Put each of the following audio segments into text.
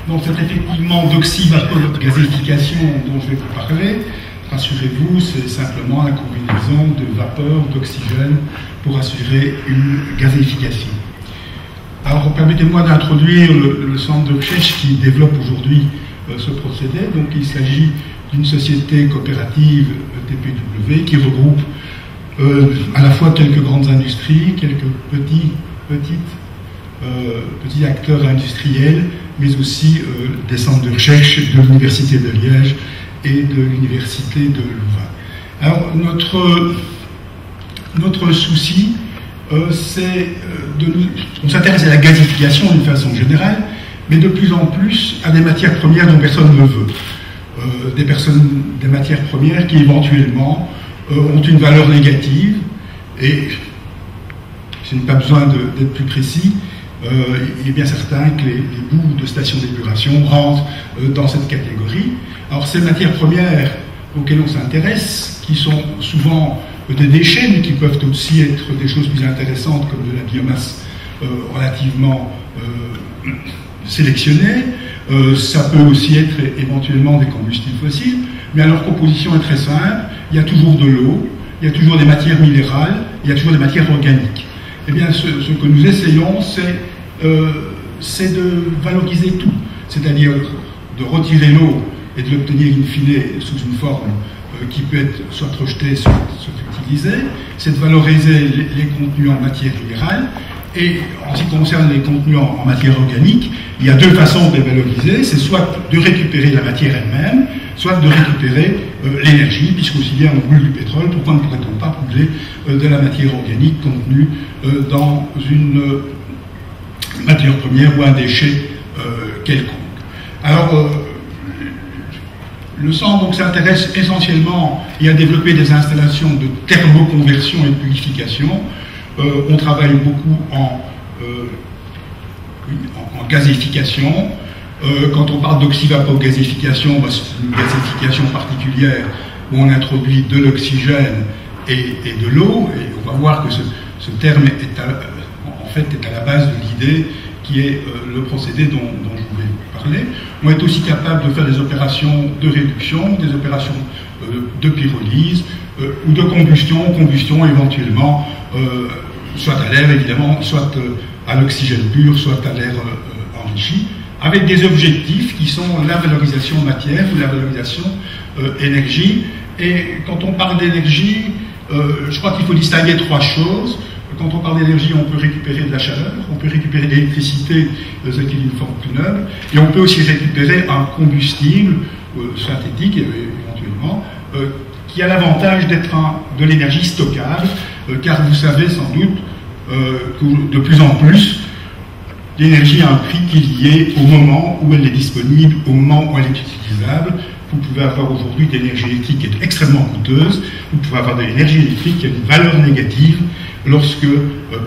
Donc c'est effectivement d'oxy-vapeur-gazéification dont je vais vous parler. Rassurez-vous, c'est simplement la combinaison de vapeur, d'oxygène pour assurer une gazéification. Alors permettez-moi d'introduire le centre de recherche qui développe aujourd'hui ce procédé. Donc il s'agit d'une société coopérative TPW qui regroupe à la fois quelques grandes industries, quelques petits acteurs industriels, mais aussi des centres de recherche de l'Université de Liège et de l'Université de Louvain. Alors notre souci, on s'intéresse à la gazification d'une façon générale, mais de plus en plus à des matières premières dont personne ne veut. Des matières premières qui éventuellement ont une valeur négative, et je n'ai pas besoin d'être plus précis, il est bien certain que les boues de stations d'épuration rentrent dans cette catégorie. Alors ces matières premières auxquelles on s'intéresse, qui sont souvent des déchets, mais qui peuvent aussi être des choses plus intéressantes comme de la biomasse relativement sélectionnée, ça peut aussi être éventuellement des combustibles fossiles, mais leur composition est très simple, il y a toujours de l'eau, il y a toujours des matières minérales, il y a toujours des matières organiques. Eh bien, ce que nous essayons, c'est de valoriser tout, c'est-à-dire de retirer l'eau et de l'obtenir in fine sous une forme qui peut être soit rejetée, soit utilisée, c'est de valoriser les contenus en matière minérale. Et en ce qui concerne les contenus en matière organique, il y a deux façons de les valoriser, c'est soit de récupérer la matière elle-même, soit de récupérer l'énergie, puisqu'aussi bien on brûle du pétrole, pourquoi ne pourrait-on pas brûler de la matière organique contenue dans une matière première ou un déchet quelconque. Alors, le centre donc s'intéresse essentiellement et à développer des installations de thermoconversion et de purification. On travaille beaucoup en gazéification. Quand on parle d'oxyvapogazéification, c'est une gazéification particulière où on introduit de l'oxygène et de l'eau. Et on va voir que ce terme est à la base de l'idée qui est le procédé dont je voulais parler. On est aussi capable de faire des opérations de réduction, des opérations de pyrolyse ou de combustion éventuellement, soit à l'air évidemment, soit à l'oxygène pur, soit à l'air enrichi, avec des objectifs qui sont la valorisation matière ou la valorisation énergie. Et quand on parle d'énergie, je crois qu'il faut distinguer trois choses. Quand on parle d'énergie, on peut récupérer de la chaleur, on peut récupérer de l'électricité, ce qui est une forme plus noble, et on peut aussi récupérer un combustible synthétique éventuellement, qui a l'avantage d'être de l'énergie stockable, car vous savez sans doute que de plus en plus, l'énergie a un prix qui est lié au moment où elle est disponible, au moment où elle est utilisable. Vous pouvez avoir aujourd'hui de l'énergie électrique qui est extrêmement coûteuse, vous pouvez avoir de l'énergie électrique qui a une valeur négative lorsque,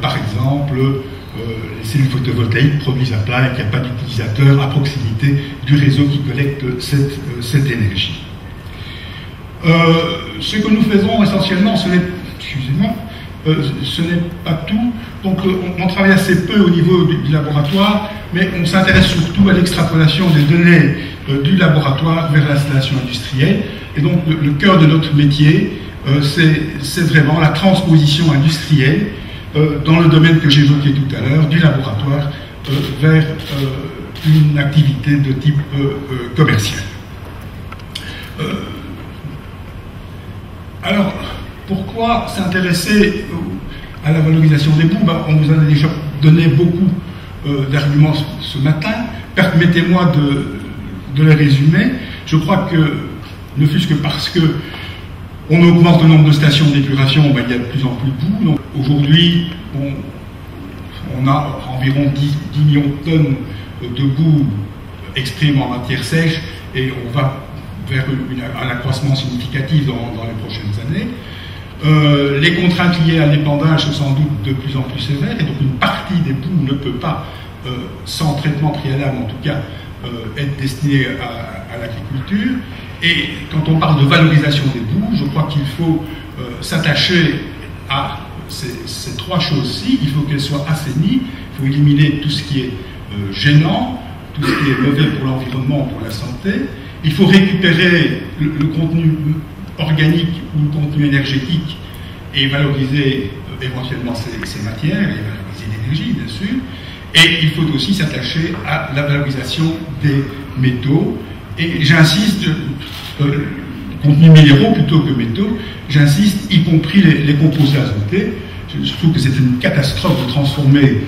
par exemple, les cellules photovoltaïques produisent à plat et qu'il n'y a pas d'utilisateur à proximité du réseau qui collecte cette énergie. Ce que nous faisons essentiellement, ce n'est pas tout. Donc on travaille assez peu au niveau du laboratoire, mais on s'intéresse surtout à l'extrapolation des données du laboratoire vers l'installation industrielle. Et donc le cœur de notre métier, c'est vraiment la transposition industrielle dans le domaine que j'évoquais tout à l'heure, du laboratoire vers une activité de type commercial. Alors, pourquoi s'intéresser à la valorisation des boues? On vous en a déjà donné beaucoup d'arguments ce matin. Permettez-moi de les résumer. Je crois que, ne fût-ce que parce que on augmente le nombre de stations d'épuration, il y a de plus en plus de boues. Aujourd'hui, on a environ 10 millions de tonnes de boue exprimées en matière sèche, et on va vers un accroissement significatif dans les prochaines années. Les contraintes liées à l'épandage sont sans doute de plus en plus sévères, et donc une partie des boues ne peut pas, sans traitement préalable en tout cas, être destinée à l'agriculture. Et quand on parle de valorisation des boues, je crois qu'il faut s'attacher à ces trois choses-ci. Il faut qu'elles soient assainies, il faut éliminer tout ce qui est gênant, tout ce qui est mauvais pour l'environnement, pour la santé. Il faut récupérer le contenu organique ou le contenu énergétique et valoriser éventuellement ces matières, et valoriser l'énergie, bien sûr. Et il faut aussi s'attacher à la valorisation des métaux. Et j'insiste, contenus minéraux plutôt que métaux, j'insiste, y compris les composés azotés. Je trouve que c'est une catastrophe de transformer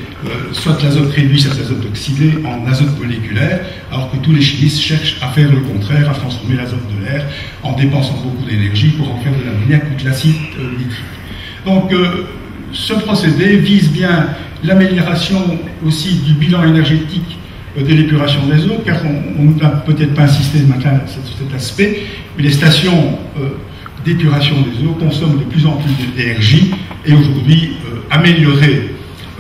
soit l'azote réduit, soit l'azote oxydé en azote moléculaire, alors que tous les chimistes cherchent à faire le contraire, à transformer l'azote de l'air en dépensant beaucoup d'énergie pour en faire de l'ammoniac ou de l'acide nitrique. Donc ce procédé vise bien l'amélioration aussi du bilan énergétique de l'épuration des eaux, car on n'a peut-être pas insisté ce matin sur cet aspect, mais les stations d'épuration des eaux consomment de plus en plus d'énergie, et aujourd'hui, améliorer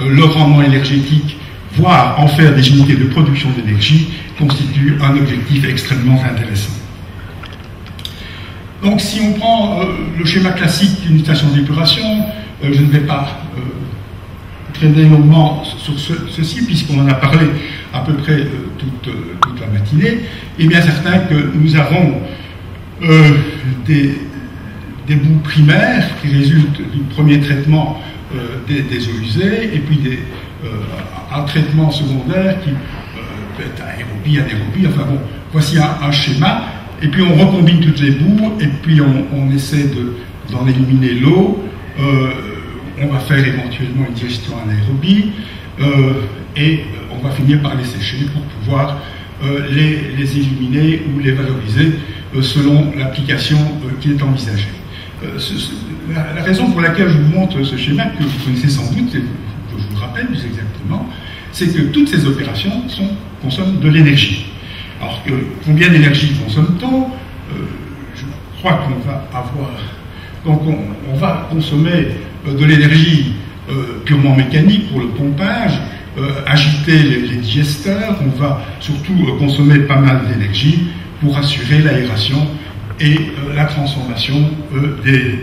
leur rendement énergétique, voire en faire des unités de production d'énergie, constitue un objectif extrêmement intéressant. Donc si on prend le schéma classique d'une station d'épuration, je ne vais pas traîner longuement sur ceci, puisqu'on en a parlé à peu près toute la matinée. Il est bien certain que nous avons des boues primaires qui résultent du premier traitement des eaux usées, et puis un traitement secondaire qui peut être aérobie, anaérobie, enfin bon, voici un schéma, et puis on recombine toutes les boues, et puis on essaie d'en éliminer l'eau, on va faire éventuellement une digestion anaérobie, et on va finir par les sécher pour pouvoir les éliminer ou les valoriser selon l'application qui est envisagée. La raison pour laquelle je vous montre ce schéma, que vous connaissez sans doute, et que je vous rappelle plus exactement, c'est que toutes ces opérations consomment de l'énergie. Alors, combien d'énergie consomme-t-on? Je crois qu'on va avoir... Donc, on va consommer de l'énergie purement mécanique pour le pompage, agiter les digesteurs. On va surtout consommer pas mal d'énergie pour assurer l'aération et la transformation des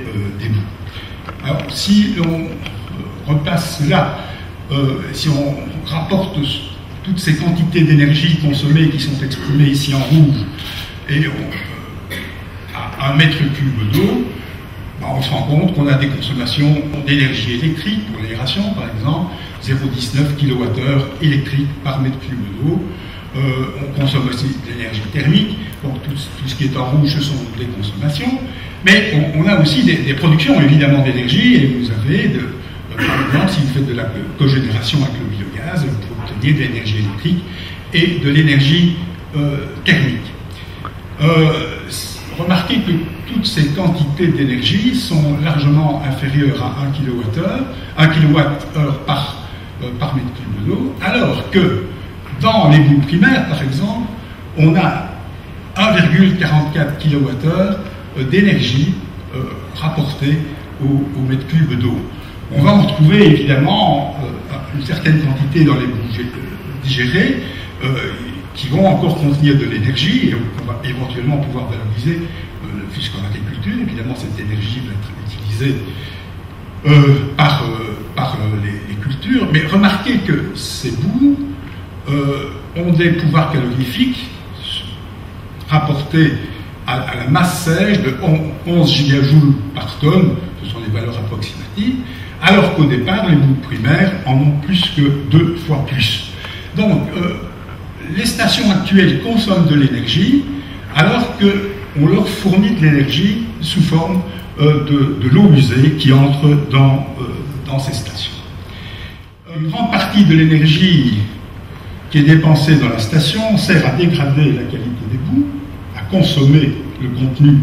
boues. Alors, si on repasse là, si on rapporte toutes ces quantités d'énergie consommées qui sont exprimées ici en rouge et à 1 mètre cube d'eau, on se rend compte qu'on a des consommations d'énergie électrique pour l'aération, par exemple, 0,19 kWh électrique par mètre cube d'eau. On consomme aussi de l'énergie thermique, donc tout ce qui est en rouge, ce sont des consommations. Mais on a aussi des productions, évidemment, d'énergie, et vous avez, par exemple, si vous faites de la cogénération avec le biogaz, vous obtenez de l'énergie électrique et de l'énergie thermique. Remarquez que toutes ces quantités d'énergie sont largement inférieures à 1 kWh par mètre cube d'eau, alors que dans les boues primaires, par exemple, on a 1,44 kWh d'énergie rapportée au mètre cube d'eau. On va en retrouver évidemment une certaine quantité dans les boues digérées qui vont encore contenir de l'énergie, et on va éventuellement pouvoir valoriser, puisqu'en agriculture, évidemment, cette énergie va être utilisée par les cultures. Mais remarquez que ces boues ont des pouvoirs calorifiques rapportés à la masse sèche de 11 gigajoules par tonne, ce sont les valeurs approximatives, alors qu'au départ, les boues primaires en ont plus que 2 fois plus. Donc, les stations actuelles consomment de l'énergie, alors qu'on leur fournit de l'énergie sous forme de l'eau usée qui entre dans ces stations. Une grande partie de l'énergie qui est dépensée dans la station sert à dégrader la qualité des boues, à consommer le contenu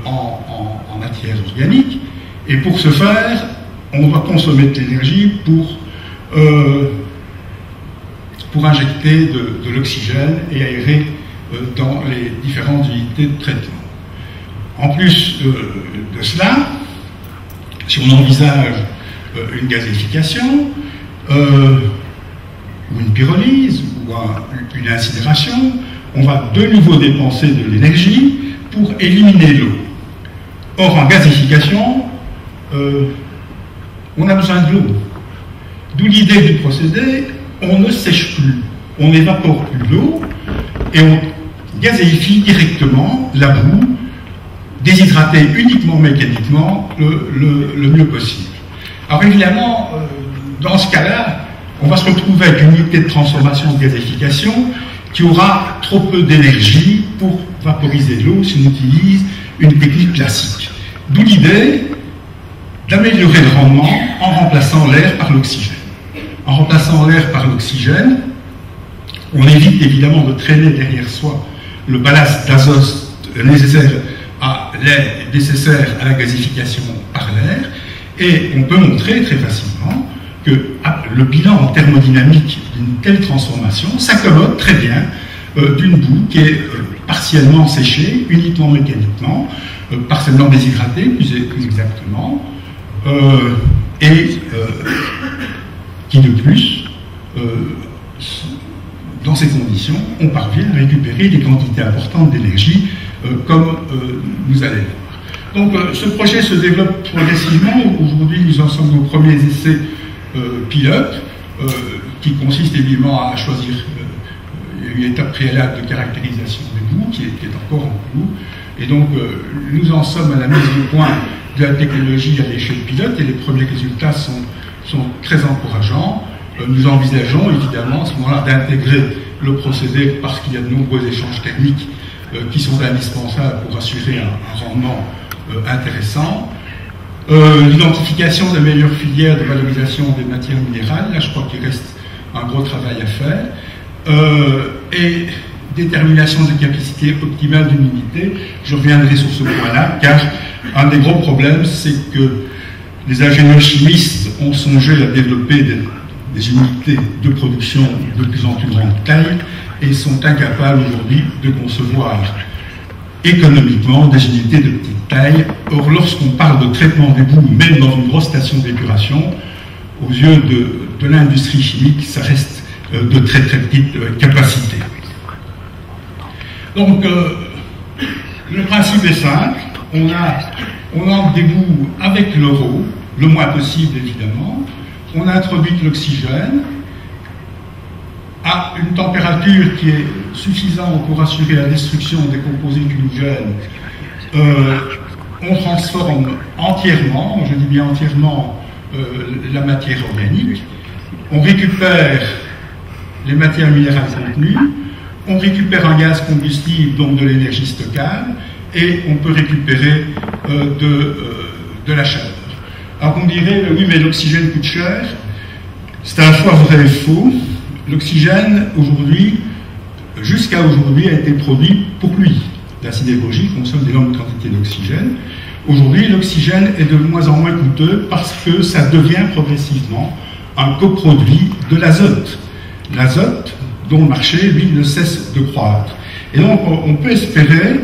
en matière organique, et pour ce faire, on doit consommer de l'énergie pour injecter de l'oxygène et aérer dans les différentes unités de traitement. En plus de cela, si on envisage une gazéification, ou une pyrolyse, ou une incinération, on va de nouveau dépenser de l'énergie pour éliminer l'eau. Or, en gazéification, on a besoin de l'eau. D'où l'idée du procédé, on ne sèche plus. on n'évapore plus l'eau et on gazéifie directement la boue, déshydratée uniquement mécaniquement le mieux possible. Alors évidemment, dans ce cas-là, on va se retrouver avec une unité de transformation de gazéification qui aura trop peu d'énergie pour vaporiser l'eau si on utilise une technique classique. D'où l'idée d'améliorer le rendement en remplaçant l'air par l'oxygène. En remplaçant l'air par l'oxygène, on évite évidemment de traîner derrière soi le ballast d'azote nécessaire à la gazification par l'air, et on peut montrer très facilement que le bilan en thermodynamique d'une telle transformation s'accommode très bien d'une boue qui est partiellement séchée, uniquement mécaniquement, partiellement déshydratée, plus exactement, et qui de plus, dans ces conditions, on parvient à récupérer des quantités importantes d'énergie, comme vous allez voir. Donc ce projet se développe progressivement. Aujourd'hui, nous en sommes aux premiers essais pilotes, qui consistent évidemment à choisir une étape préalable de caractérisation des boues, qui est encore en cours. Et donc, nous en sommes à la mise au point de la technologie à l'échelle pilote, et les premiers résultats sont très encourageants. Nous envisageons évidemment à ce moment-là d'intégrer le procédé parce qu'il y a de nombreux échanges techniques qui sont indispensables pour assurer un rendement intéressant. L'identification des meilleures filières de valorisation des matières minérales, là je crois qu'il reste un gros travail à faire. Et détermination des capacités optimales d'une unité, je reviendrai sur ce point-là, car un des gros problèmes, c'est que les ingénieurs chimistes ont songé à développer des unités de production de plus en plus grande taille et sont incapables aujourd'hui de concevoir économiquement des unités de petite taille. Or, lorsqu'on parle de traitement des boues, même dans une grosse station d'épuration, aux yeux de l'industrie chimique, ça reste de très très petites capacités. Donc, le principe est simple, on entre des boues avec l'euro, le moins possible évidemment, on introduit de l'oxygène à une température qui est suffisante pour assurer la destruction des composés glucogènes. On transforme entièrement, je dis bien entièrement, la matière organique, on récupère les matières minérales contenues, on récupère un gaz combustible, donc de l'énergie stockable, et on peut récupérer de la chaleur. Alors on dirait, oui, mais l'oxygène coûte cher. C'est à la fois vrai et faux. L'oxygène, aujourd'hui, jusqu'à aujourd'hui, a été produit pour lui. La sidérurgie consomme d'énormes quantités d'oxygène. Aujourd'hui, l'oxygène est de moins en moins coûteux parce que ça devient progressivement un coproduit de l'azote. L'azote, dont le marché, lui, ne cesse de croître. Et donc, on peut espérer,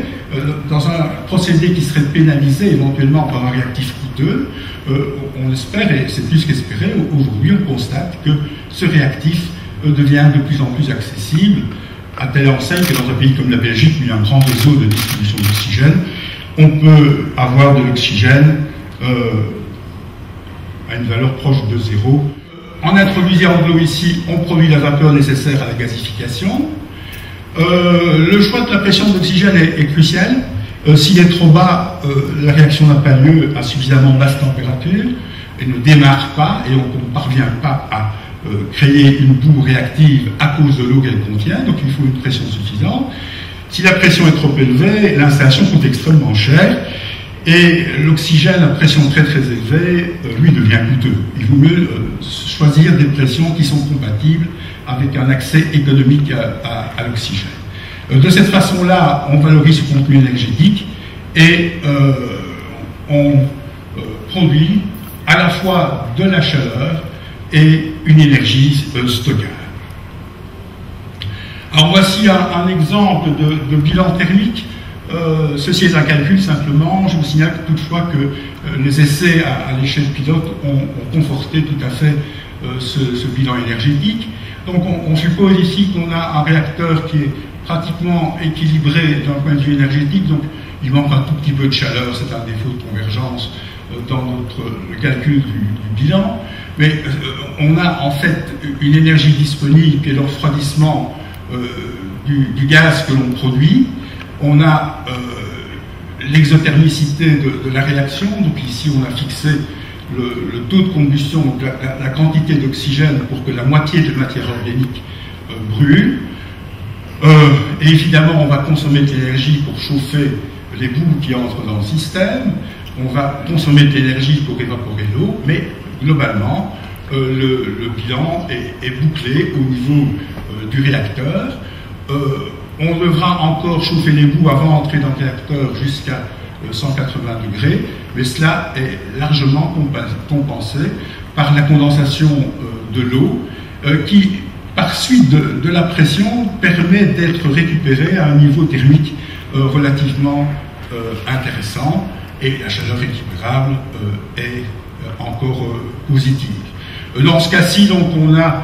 dans un procédé qui serait pénalisé éventuellement par un réactif coûteux, on espère, et c'est plus qu'espérer, aujourd'hui on constate que ce réactif devient de plus en plus accessible, à telle enseigne que dans un pays comme la Belgique, où il y a un grand réseau de distribution d'oxygène, on peut avoir de l'oxygène à une valeur proche de zéro. En introduisant de l'eau ici, on produit la vapeur nécessaire à la gazification. Le choix de la pression d'oxygène est crucial. S'il est trop bas, la réaction n'a pas lieu à suffisamment basse température et ne démarre pas, et on ne parvient pas à créer une boue réactive à cause de l'eau qu'elle contient, donc il faut une pression suffisante. Si la pression est trop élevée, l'installation coûte extrêmement cher, et l'oxygène à pression très très élevée, lui, devient coûteux. Il vaut mieux choisir des pressions qui sont compatibles avec un accès économique à l'oxygène. De cette façon-là, on valorise le contenu énergétique et on produit à la fois de la chaleur et une énergie stockable. Alors voici un exemple de bilan thermique. Ceci est un calcul simplement. Je vous signale toutefois que les essais à l'échelle pilote ont conforté tout à fait ce bilan énergétique. Donc on suppose ici qu'on a un réacteur qui est pratiquement équilibré d'un point de vue énergétique, donc il manque un tout petit peu de chaleur, c'est un défaut de convergence dans notre calcul du bilan. Mais on a en fait une énergie disponible qui est le refroidissement du gaz que l'on produit. On a l'exothermicité de la réaction, donc ici on a fixé le taux de combustion, donc la quantité d'oxygène pour que la moitié de la matière organique brûle. Et évidemment, on va consommer de l'énergie pour chauffer les boues qui entrent dans le système, on va consommer de l'énergie pour évaporer l'eau, mais globalement, le bilan est bouclé au niveau du réacteur. On devra encore chauffer les boues avant d'entrer dans le réacteur jusqu'à 180 degrés, mais cela est largement compensé par la condensation de l'eau qui, par suite de la pression, permet d'être récupérée à un niveau thermique relativement intéressant, et la chaleur récupérable est encore positive. Dans ce cas-ci, donc, on a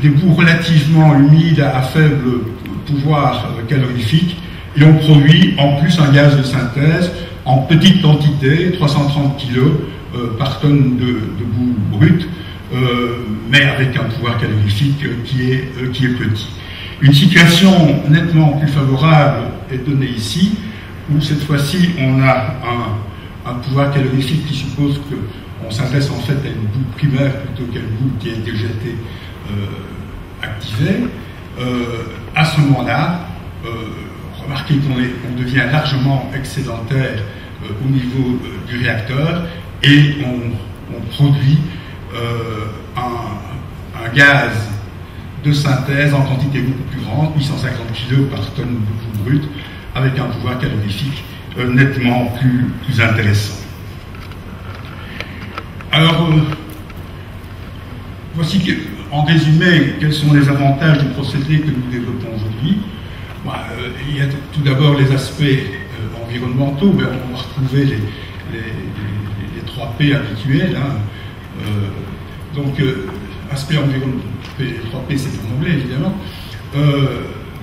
des boues relativement humides à faible pouvoir calorifique, et on produit en plus un gaz de synthèse en petite quantité, 330 kg par tonne de boue brute, mais avec un pouvoir calorifique qui est petit. Une situation nettement plus favorable est donnée ici, où cette fois-ci on a un pouvoir calorifique qui suppose qu'on s'adresse en fait à une boue primaire plutôt qu'à une boue qui a déjà été activée. À ce moment-là, remarquez qu'on devient largement excédentaire au niveau du réacteur, et on produit un gaz de synthèse en quantité beaucoup plus grande, 850 kg par tonne de boue brute, avec un pouvoir calorifique nettement plus intéressant. Alors, voici en résumé quels sont les avantages du procédé que nous développons aujourd'hui. Il y a tout d'abord les aspects environnementaux, mais on va retrouver les 3 P habituels. Donc, aspect environnemental, les 3 P c'est en anglais évidemment.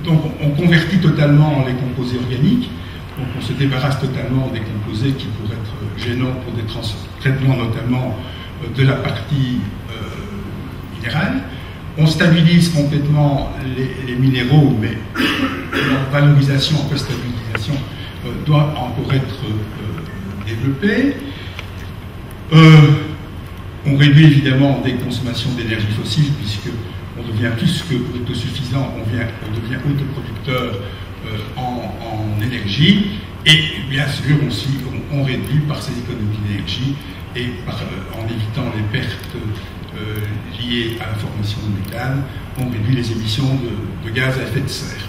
Donc, on convertit totalement les composés organiques, donc on se débarrasse totalement des composés qui pourraient être gênants pour des traitements, notamment de la partie minérale. On stabilise complètement les minéraux, mais leur valorisation après stabilisation doit encore être développée. On réduit évidemment des consommations d'énergie fossile, puisque on devient plus que autosuffisant, on devient autoproducteur en énergie, et bien sûr aussi on réduit par ces économies d'énergie et en évitant les pertes liées à la formation de méthane, on réduit les émissions de gaz à effet de serre.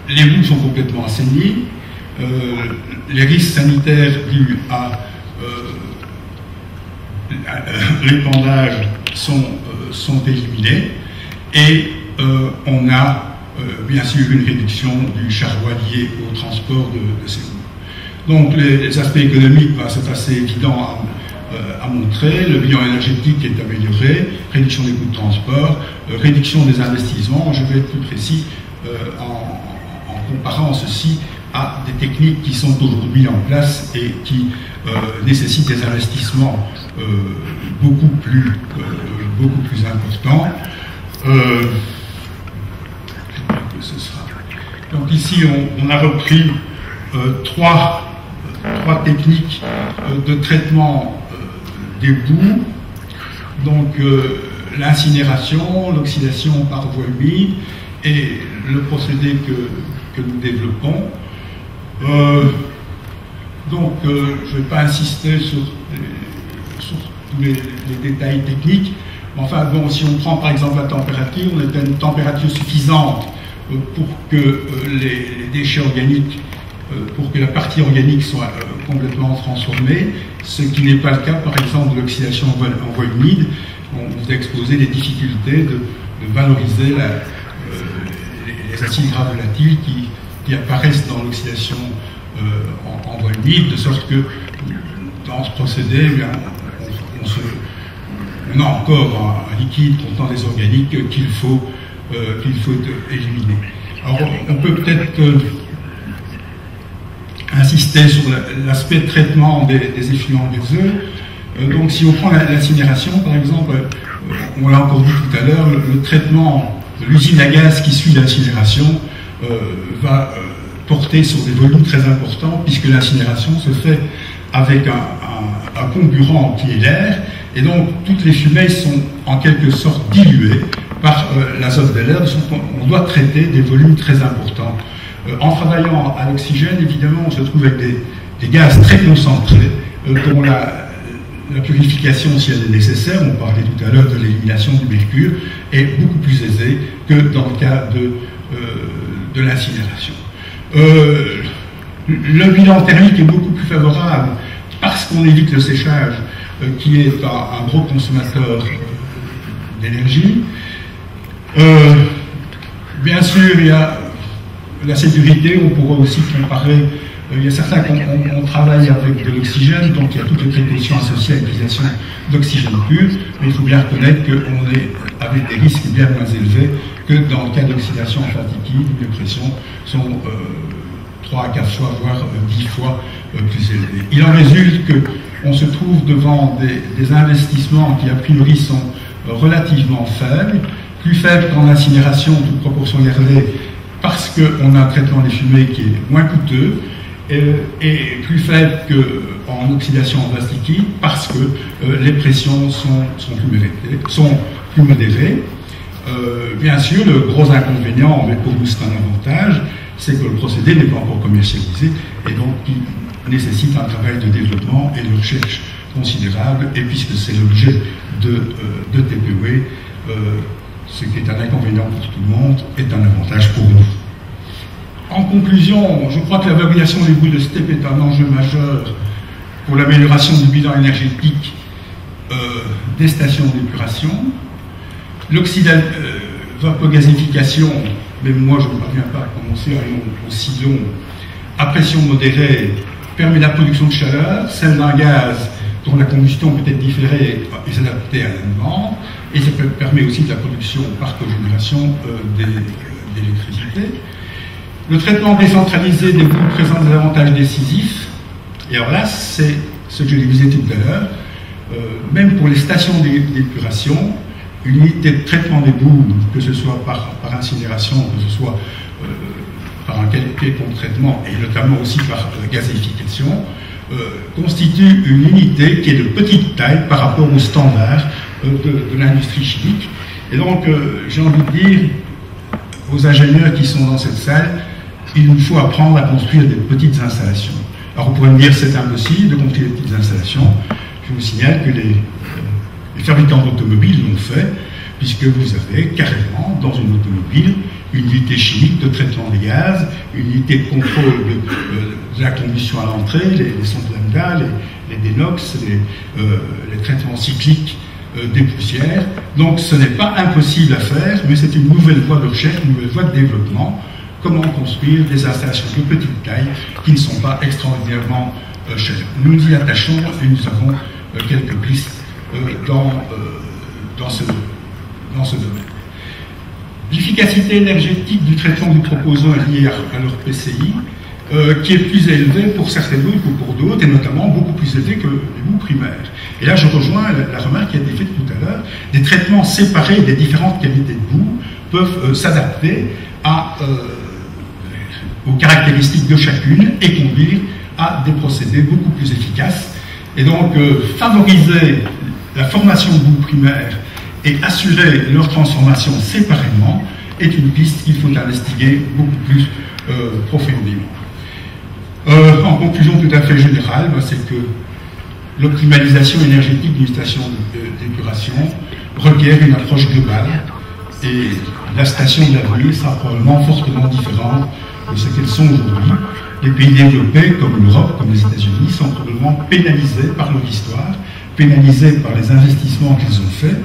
Les boues sont complètement assainies, les risques sanitaires dus à l'épandage sont éliminés, et on a bien sûr une réduction du charroi lié au transport de ces boues. Donc les aspects économiques, c'est assez évident à montrer. Le bilan énergétique est amélioré, réduction des coûts de transport, réduction des investissements. Je vais être plus précis en comparant ceci à des techniques qui sont aujourd'hui en place et qui nécessitent des investissements beaucoup plus importants. Donc ici, on a repris trois techniques de traitement des boues. Donc l'incinération, l'oxydation par voie humide et le procédé que nous développons. Donc je ne vais pas insister sur tous les détails techniques. Enfin bon, si on prend par exemple la température, on est à une température suffisante pour que les déchets organiques, pour que la partie organique soit complètement transformée, ce qui n'est pas le cas par exemple de l'oxydation en voie humide. On vous a exposé des difficultés de valoriser les acides gras volatiles qui apparaissent dans l'oxydation en voie humide, de sorte que dans ce procédé, eh bien, on a encore un liquide contenant des organiques qu'il faut éliminer. Alors on peut peut-être insister sur l'aspect de traitement des effluents gazeux. Donc si on prend l'incinération, par exemple, on l'a encore dit tout à l'heure, le traitement de l'usine à gaz qui suit l'incinération va porter sur des volumes très importants, puisque l'incinération se fait avec un comburant qui est l'air, et donc toutes les fumées sont en quelque sorte diluées par l'azote de l'air, on doit traiter des volumes très importants. En travaillant à l'oxygène, évidemment, on se trouve avec des gaz très concentrés, dont la purification, si elle est nécessaire, on parlait tout à l'heure de l'élimination du mercure, est beaucoup plus aisée que dans le cas de l'incinération. Le bilan thermique est beaucoup plus favorable parce qu'on évite le séchage, qui est un gros consommateur d'énergie. Bien sûr, il y a la sécurité, on pourra aussi comparer. Il y a certains qu'on travaille avec de l'oxygène, donc il y a toutes les précautions associées à l'utilisation d'oxygène pur, mais il faut bien reconnaître qu'on est avec des risques bien moins élevés que dans le cas d'oxydation emphatique, où les pressions sont 3 à 4 fois, voire 10 fois plus élevées. Il en résulte qu'on se trouve devant des investissements qui a priori sont relativement faibles, plus faibles qu'en incinération, toute proportion gardée, parce qu'on a un traitement des fumées qui est moins coûteux, et plus faible qu'en oxydation en vase liquide, parce que les pressions sont plus modérées. Bien sûr, le gros inconvénient, mais pour nous c'est un avantage, c'est que le procédé n'est pas encore commercialisé, et donc il nécessite un travail de développement et de recherche considérable, et puisque c'est l'objet de TPE, ce qui est un inconvénient pour tout le monde est un avantage pour nous. En conclusion, je crois que la valorisation des boules de steppe est un enjeu majeur pour l'amélioration du bilan énergétique des stations d'épuration. L'oxydavapogasification, même moi je ne parviens pas à prononcer un nom aussi long, à pression modérée, permet la production de chaleur, celle d'un gaz dont la combustion peut être différée et s'adapter à la demande, et ça permet aussi de la production par cogénération d'électricité. Le traitement décentralisé des boues présente des avantages décisifs, et alors là, c'est ce que je disais tout à l'heure, même pour les stations d'épuration, une unité de traitement des boues, que ce soit par incinération, que ce soit par un quelconque traitement, et notamment aussi par gazéification, constitue une unité qui est de petite taille par rapport aux standards de l'industrie chimique. Et donc, j'ai envie de dire aux ingénieurs qui sont dans cette salle, il nous faut apprendre à construire des petites installations. Alors, on pourrait me dire c'est impossible de construire des petites installations. Je vous signale que les fabricants d'automobiles l'ont fait, puisque vous avez carrément dans une automobile une unité chimique de traitement des gaz, une unité de contrôle de la combustion à l'entrée, les sondes lambda, les dénox, les traitements cycliques des poussières. Donc ce n'est pas impossible à faire, mais c'est une nouvelle voie de recherche, une nouvelle voie de développement. Comment construire des installations de petite taille qui ne sont pas extraordinairement chères. Nous nous y attachons et nous avons quelques pistes dans ce domaine. L'efficacité énergétique du traitement que nous proposons est liée à leur PCI, qui est plus élevée pour certaines boues que pour d'autres, et notamment beaucoup plus élevée que les boues primaires. Et là, je rejoins la remarque qui a été faite tout à l'heure. Des traitements séparés des différentes qualités de boue peuvent s'adapter aux caractéristiques de chacune et conduire à des procédés beaucoup plus efficaces. Et donc, favoriser la formation de boues primaires et assurer leur transformation séparément est une piste qu'il faut investiguer beaucoup plus profondément. En conclusion tout à fait générale, c'est que l'optimalisation énergétique d'une station d'épuration requiert une approche globale, et la station de l'avenir sera probablement fortement différente de ce qu'elles sont aujourd'hui. Les pays développés, comme l'Europe, comme les États-Unis, sont probablement pénalisés par leur histoire, pénalisés par les investissements qu'ils ont faits.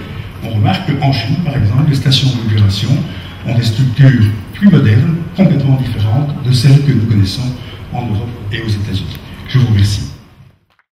On remarque qu'en Chine, par exemple, les stations d'épuration ont des structures plus modernes, complètement différentes de celles que nous connaissons en Europe et aux États-Unis. Je vous remercie.